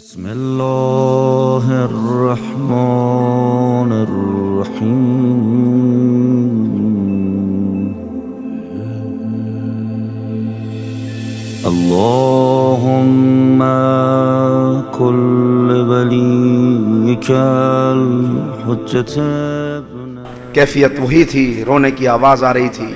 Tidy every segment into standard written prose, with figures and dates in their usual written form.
بسم الله الرحمن الرحيم اللهم كل وليك الحجة کیفیت وہی تھی، رونے کی آواز آ رہی تھی۔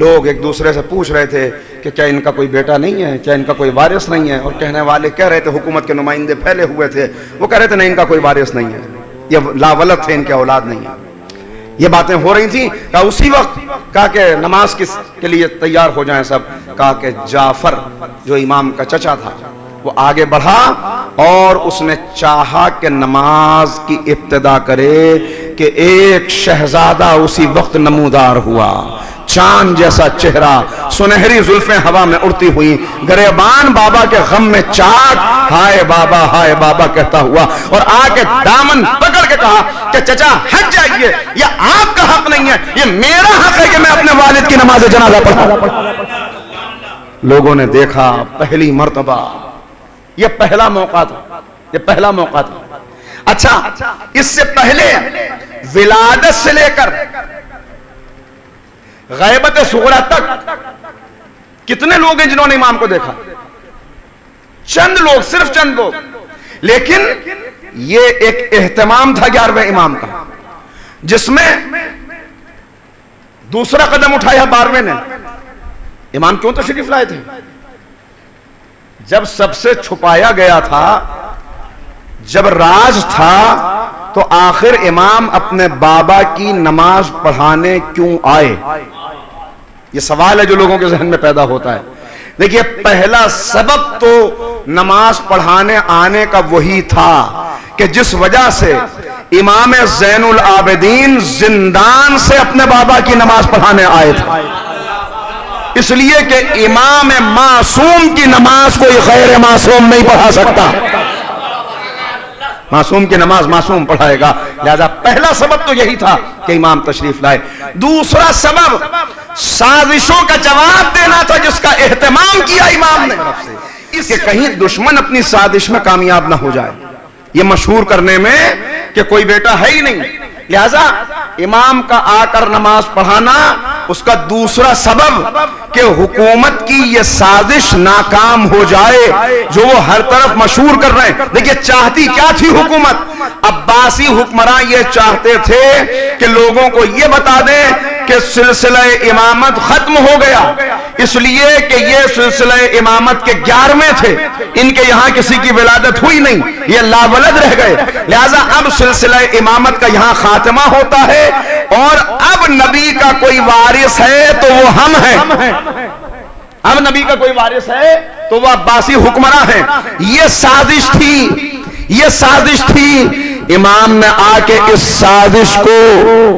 لوگ ایک دوسرے سے پوچھ رہے تھے کہ کیا ان کا کوئی بیٹا نہیں ہے، کیا ان کا کوئی وارث نہیں ہے، اور کہنے والے کہہ رہے تھے، حکومت کے نمائندے پھیلے ہوئے تھے، وہ کہہ رہے تھے نہیں ان کا کوئی وارث نہیں ہے، یہ لا ولد تھے، ان کے اولاد نہیں ہے۔ یہ باتیں ہو رہی تھیں، کہا اسی وقت کہا کہ نماز کے لیے تیار ہو جائیں سب۔ کہا کہ جعفر جو امام کا چچا تھا وہ آگے بڑھا اور اس نے چاہا کہ نماز کی ابتدا کرے کہ ایک شہزادہ اسی وقت نمودار ہوا، چاند جیسا چہرہ، سنہری زلفیں ہوا میں اڑتی ہوئی، گریبان بابا کے غم میں چاک، ہائے بابا کہتا ہوا، اور آ کے دامن پکڑ کے کہا کہ چچا ہٹ جائیے، یہ آپ کا حق نہیں ہے، یہ میرا حق ہے کہ میں اپنے والد کی نماز جنازہ پڑھا۔ لوگوں نے دیکھا پہلی مرتبہ، یہ پہلا موقع تھا، یہ پہلا موقع تھا۔ اچھا، اس سے پہلے ولادت سے لے کر غیبت صغرا تک کتنے لوگ ہیں جنہوں نے امام کو دیکھا؟ چند لوگ، صرف چند لوگ، لیکن یہ ایک اہتمام تھا 11ویں امام کا، جس میں دوسرا قدم اٹھایا 12ویں نے۔ امام کیوں تشریف لائے تھے؟ جب سب سے چھپایا گیا تھا، جب راز تھا، تو آخر امام اپنے بابا کی نماز پڑھانے کیوں آئے؟ یہ سوال ہے جو لوگوں کے ذہن میں پیدا ہوتا ہے۔ دیکھیے، پہلا سبب تو نماز پڑھانے آنے کا وہی تھا کہ جس وجہ سے امام زین العابدین زندان سے اپنے بابا کی نماز پڑھانے آئے تھے، اس لیے کہ امام معصوم کی نماز کوئی غیر معصوم نہیں پڑھا سکتا۔ معصوم کی نماز معصوم پڑھائے گا، لہذا پہلا سبب تو یہی تھا کہ امام تشریف لائے۔ دوسرا سبب سازشوں کا جواب دینا تھا جس کا اہتمام کیا امام نے، اس کہ کہیں دشمن اپنی سازش میں کامیاب نہ ہو جائے، یہ مشہور کرنے میں کہ کوئی بیٹا ہے ہی نہیں۔ لہذا امام کا آ کر نماز پڑھانا اس کا دوسرا سبب کہ حکومت کی یہ سازش ناکام ہو جائے جو وہ ہر طرف مشہور کر رہے ہیں۔ دیکھیے، چاہتی کیا تھی حکومت؟ عباسی حکمراں یہ چاہتے تھے کہ لوگوں کو یہ بتا دیں کہ سلسلہ امامت ختم ہو گیا، اس لیے کہ یہ سلسلہ امامت کے 11ویں تھے، ان کے یہاں کسی کی ولادت ہوئی نہیں، یہ لاولد رہ گئے، لہذا اب سلسلہ امامت کا یہاں خاتمہ ہوتا ہے، اور اب نبی کا کوئی وارث ہے تو وہ ہم ہیں، اب نبی کا کوئی وارث ہے تو وہ عباسی حکمراں ہیں۔ یہ سازش تھی، یہ سازش تھی۔ امام نے آ کے اس سازش کو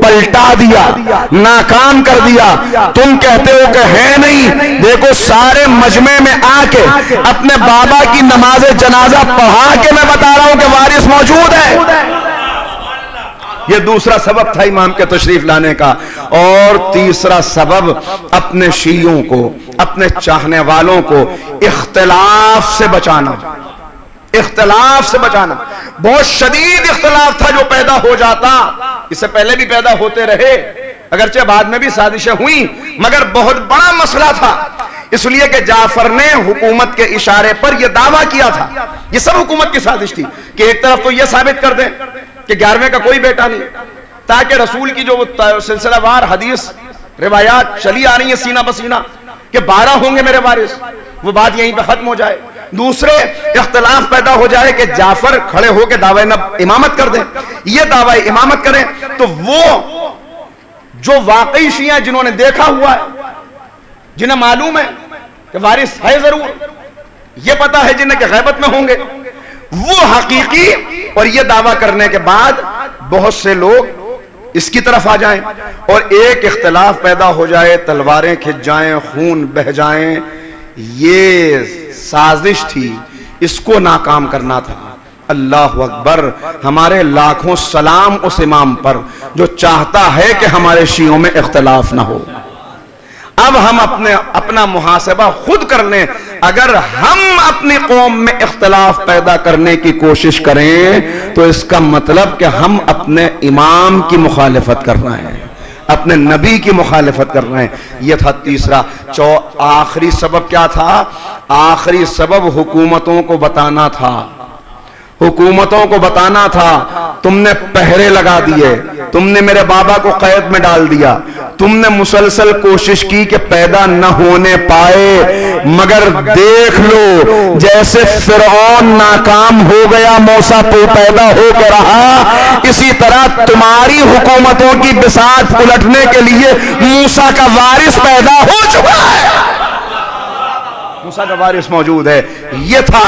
پلٹا دیا، ناکام کر دیا۔ تم کہتے ہو کہ ہے نہیں، دیکھو سارے مجمع میں آ کے اپنے بابا کی نماز جنازہ پڑھا کے میں بتا رہا ہوں کہ وارث موجود ہے۔ یہ دوسرا سبب تھا امام کے تشریف لانے کا۔ اور تیسرا سبب اپنے شیعوں کو، اپنے چاہنے والوں کو اختلاف سے بچانا، اختلاف سے بچانا۔ بہت شدید اختلاف تھا جو پیدا ہو جاتا، اس سے پہلے بھی پیدا ہوتے رہے، اگرچہ بعد میں بھی سازشیں ہوئیں، مگر بہت بڑا مسئلہ تھا، اس لیے کہ جعفر نے حکومت کے اشارے پر یہ دعویٰ کیا تھا، یہ سب حکومت کی سازش تھی کہ ایک طرف تو یہ ثابت کر دیں کہ 11ویں کا کوئی بیٹا نہیں، تاکہ رسول کی جو سلسلہ وار حدیث روایات چلی آ رہی ہیں سینہ بسینہ کہ 12 ہوں گے میرے وارث، وہ بات یہیں پہ ختم ہو جائے۔ دوسرے اختلاف پیدا ہو جائے کہ جعفر کھڑے ہو کے دعوی امامت کر دیں، یہ دعوی امامت کریں، تو وہ جو واقعی شیعہ جنہوں نے دیکھا ہوا ہے، جنہیں معلوم ہے کہ وارث ہے ضرور، یہ پتا ہے جنہیں کہ غیبت میں ہوں گے، وہ حقیقی اور یہ دعویٰ کرنے کے بعد بہت سے لوگ اس کی طرف آ جائیں اور ایک اختلاف پیدا ہو جائے، تلواریں کھنچ جائیں، خون بہ جائیں۔ یہ سازش تھی، اس کو ناکام کرنا تھا۔ اللہ اکبر، ہمارے لاکھوں سلام اس امام پر جو چاہتا ہے کہ ہمارے شیعوں میں اختلاف نہ ہو۔ اب ہم اپنا محاسبہ خود کر لیں. اگر ہم اپنی قوم میں اختلاف پیدا کرنے کی کوشش کریں تو اس کا مطلب کہ ہم اپنے امام کی مخالفت کر رہے ہیں, اپنے نبی کی مخالفت کر رہے ہیں. یہ تھا تیسرا. آخری سبب کیا تھا؟ آخری سبب حکومتوں کو بتانا تھا. حکومتوں کو بتانا تھا تم نے پہرے لگا دیے, تم نے میرے بابا کو قید میں ڈال دیا, تم نے مسلسل کوشش کی کہ پیدا نہ ہونے پائے, مگر دیکھ لو جیسے فرعون ناکام ہو گیا موسیٰ پیدا ہو کے رہا, اسی طرح تمہاری حکومتوں کی بساط الٹنے کے لیے موسیٰ کا وارث پیدا ہو چکا ہے, موسیٰ کا وارث موجود ہے. یہ تھا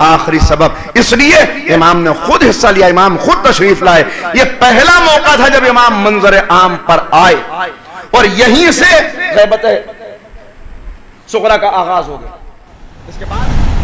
آخری سبب. اس لیے امام نے خود حصہ لیا, امام خود تشریف لائے. یہ پہلا موقع تھا جب امام منظر عام پر آئے, اور یہیں سے غیبت صغریٰ کا آغاز ہو گیا. اس کے بعد